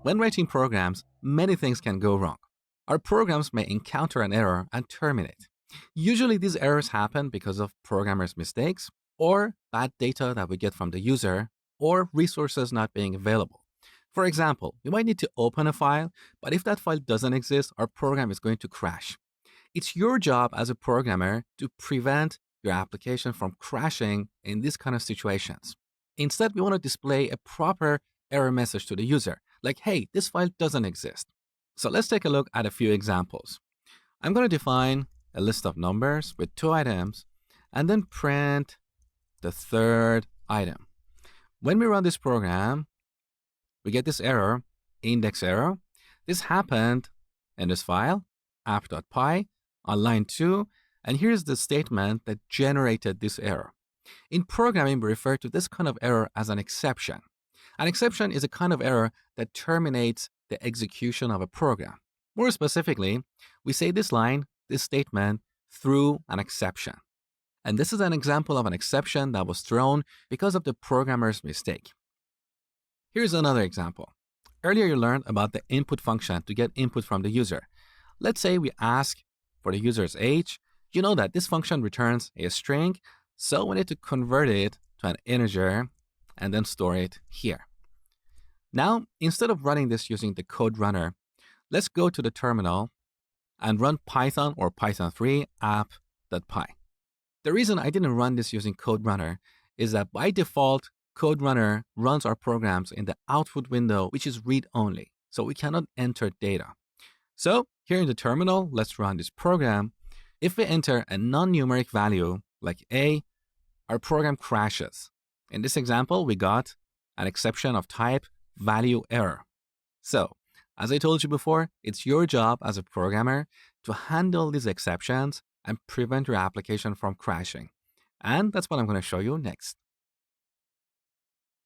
When writing programs, many things can go wrong. Our programs may encounter an error and terminate. Usually these errors happen because of programmers' mistakes or bad data that we get from the user or resources not being available. For example, we might need to open a file, but if that file doesn't exist, our program is going to crash. It's your job as a programmer to prevent your application from crashing in these kind of situations. Instead, we want to display a proper error message to the user, like, hey, this file doesn't exist. So let's take a look at a few examples. I'm going to define a list of numbers with 2 items and then print the third item. When we run this program, we get this error, index error. This happened in this file, app.py, on line 2, and here's the statement that generated this error. In programming, we refer to this kind of error as an exception. An exception is a kind of error that terminates the execution of a program. More specifically, we say this line, this statement, threw an exception. And this is an example of an exception that was thrown because of the programmer's mistake. Here's another example. Earlier you learned about the input function to get input from the user. Let's say we ask for the user's age. You know that this function returns a string, so we need to convert it to an integer and then store it here. Now, instead of running this using the code runner, let's go to the terminal and run Python or Python 3 app.py. The reason I didn't run this using code runner is that by default, code runner runs our programs in the output window, which is read-only, so we cannot enter data. So here in the terminal, let's run this program. If we enter a non-numeric value like a, our program crashes. In this example, we got an exception of type ValueError. So, as I told you before, it's your job as a programmer to handle these exceptions and prevent your application from crashing. And that's what I'm going to show you next.